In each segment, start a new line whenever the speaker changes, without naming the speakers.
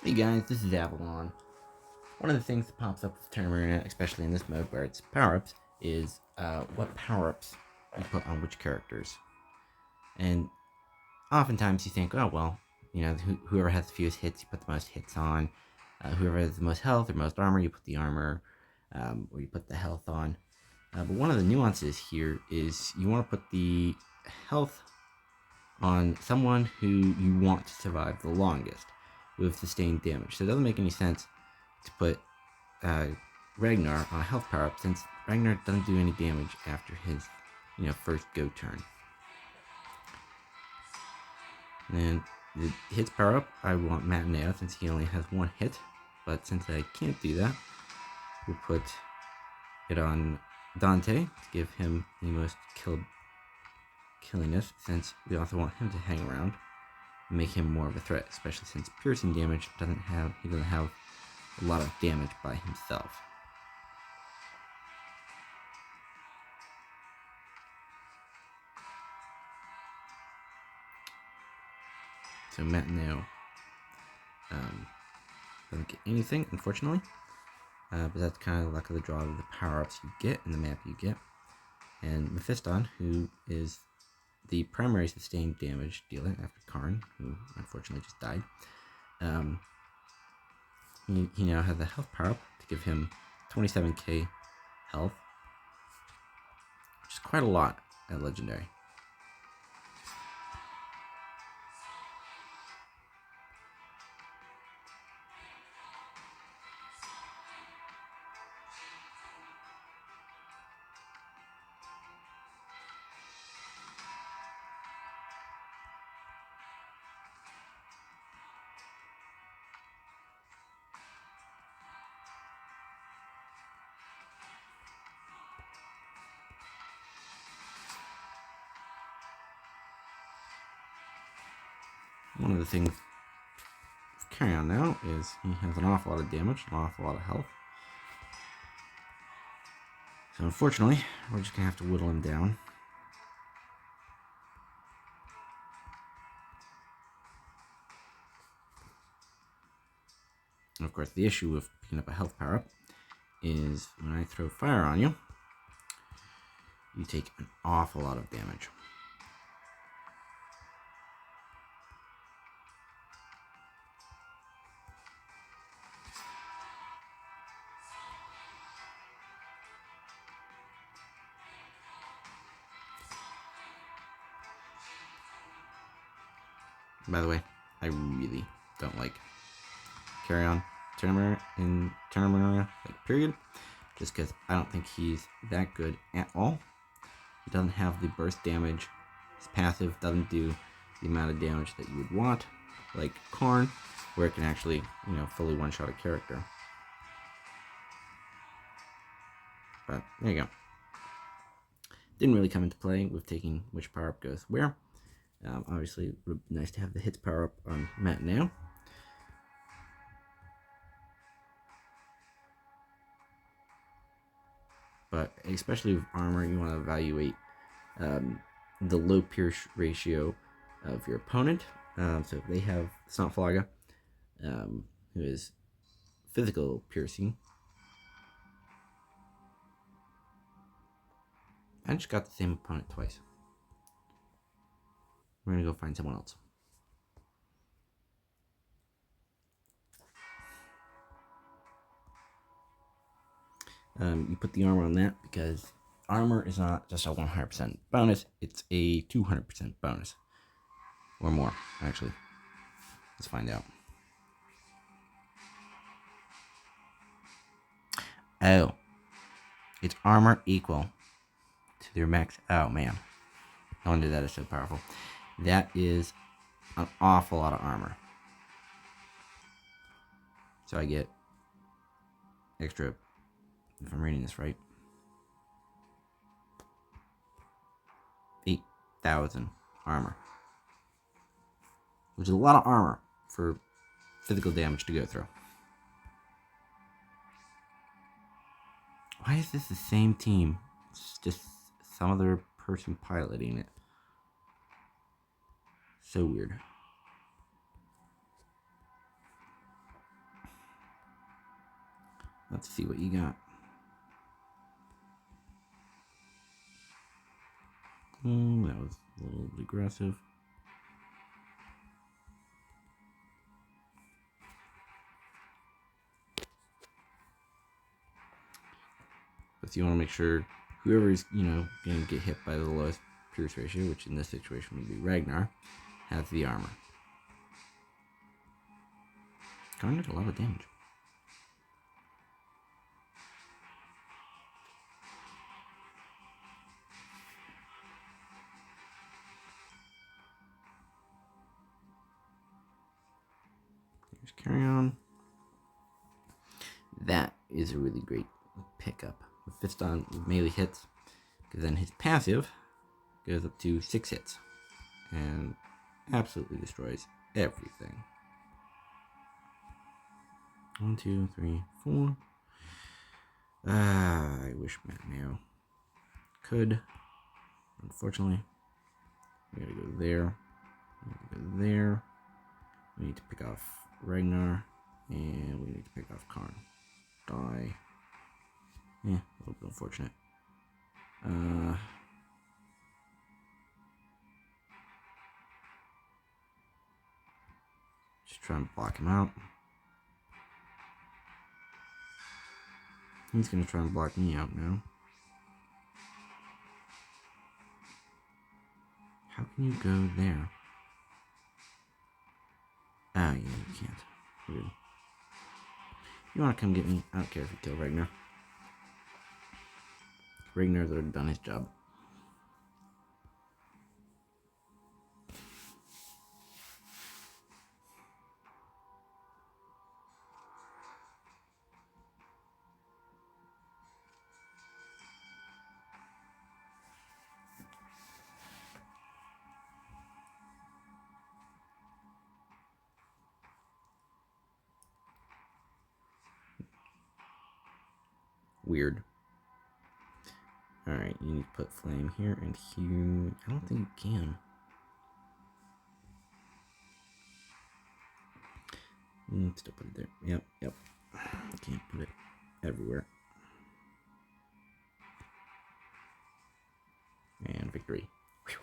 Hey guys, this is Avalon. One of the things that pops up with Tournament Arena, especially in this mode where it's power-ups, is what power-ups you put on which characters. And oftentimes you think, oh well, whoever has the fewest hits, you put the most hits on. Whoever has the most health or most armor, you put the armor, or you put the health on. But one of the nuances here is you want to put the health on someone who you want to survive the longest with sustained damage. So it doesn't make any sense to put uh, Ragnar on a health power up since Ragnar doesn't do any damage after his first go turn. And the hits power up, I want Matineo since he only has one hit, but since I can't do that, we'll put it on Dante to give him the most killiness since we also want him to hang around and make him more of a threat, especially since piercing damage doesn't have a lot of damage by himself. So Matineo doesn't get anything, unfortunately. But that's kind of the luck of the draw of the power-ups you get and the map you get. And Mephiston, who is the primary sustained damage dealer after Karn, who unfortunately just died, he now has a health power-up to give him 27k health, which is quite a lot at Legendary. One of the things carry on now is he has an awful lot of damage, an awful lot of health. So unfortunately, we're just going to have to whittle him down. And of course, the issue with picking up a health power-up is when I throw fire on you, you take an awful lot of damage. By the way, I really don't like Carry On Tournament Arena, like period, just because I don't think he's that good at all. He doesn't have the burst damage. His passive doesn't do the amount of damage that you would want, like Karn, where it can actually, fully one-shot a character. But there you go. Didn't really come into play with taking which power-up goes where. Obviously, it would be nice to have the hits power-up on Matineo. But especially with armor, you want to evaluate the low pierce ratio of your opponent. So if they have Snoutflaga, who is physical piercing, I just got the same opponent twice. We're gonna go find someone else. You put the armor on that because armor is not just a 100% bonus, it's a 200% bonus. Or more, actually. Let's find out. Oh. It's armor equal to their max. Oh, man. No wonder that is so powerful. That is an awful lot of armor. So I get extra, if I'm reading this right, 8,000 armor. Which is a lot of armor for physical damage to go through. Why is this the same team? It's just some other person piloting it. So weird. let's see what you got. Oh, that was a little bit aggressive. But you want to make sure whoever's, going to get hit by the lowest pierce ratio, which in this situation would be Ragnar, has the armor. Karn did a lot of damage. Here's Carry On. That is a really great pickup. With Fiston with melee hits, because then his passive goes up to 6 hits and absolutely destroys everything. 1, 2, 3, 4. I wish Matt Mayo could. Unfortunately, we gotta go there. We gotta go there. We need to pick off Ragnar, and we need to pick off Karn. Die. Yeah, a little bit unfortunate. Just try and block him out. He's gonna try and block me out now. How can you go there? Ah, yeah, you can't. Weird. You wanna come get me? I don't care if you kill Ragnar. Ragnar's already done his job. Weird. Alright, you need to put flame here and here. I don't think you can. Still put it there. Yep. Can't put it everywhere. And victory. Whew.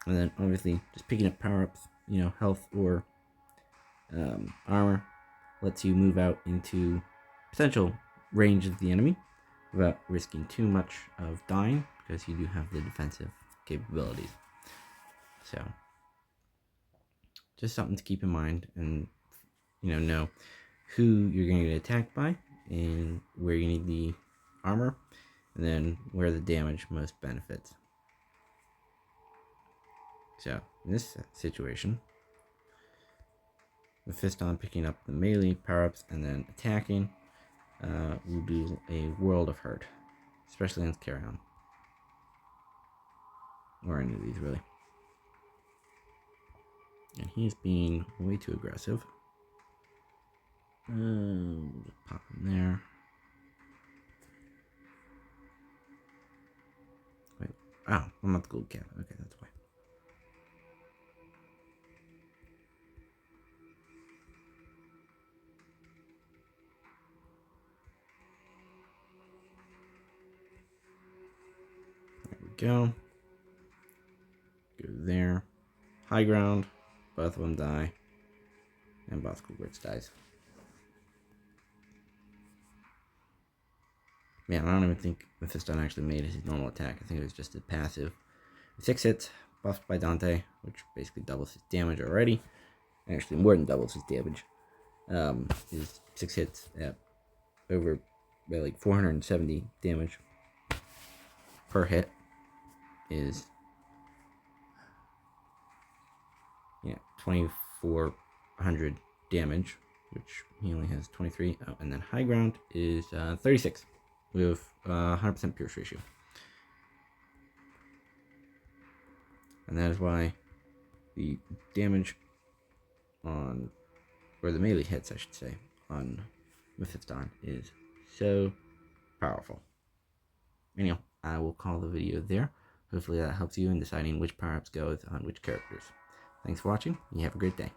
And then obviously just picking up power-ups, health or armor lets you move out into potential range of the enemy without risking too much of dying, because you do have the defensive capabilities. So just something to keep in mind, and know who you're going to get attacked by and where you need the armor, and then where the damage most benefits. So in this situation, with Fiston picking up the melee power-ups and then attacking, we'll do a world of hurt, especially against Carry On, or any of these really. And he's being way too aggressive. Just pop him there. Wait, oh, I'm not the gold cap. Okay, that's why. There we go. Go there. High ground. Both of them die. And Bothkul Grits dies. Man, I don't even think Mephiston actually made his normal attack. I think it was just a passive. 6 hits, buffed by Dante, which basically doubles his damage already. Actually, more than doubles his damage. His 6 hits at over like 470 damage per hit is 2,400 damage, which he only has 23. Oh, and then high ground is 36 with 100% pierce ratio. And that is why the damage on, or the melee hits, I should say, on Mephiston is so powerful. Anyhow, I will call the video there. Hopefully that helps you in deciding which power-ups go on which characters. Thanks for watching, and you have a great day.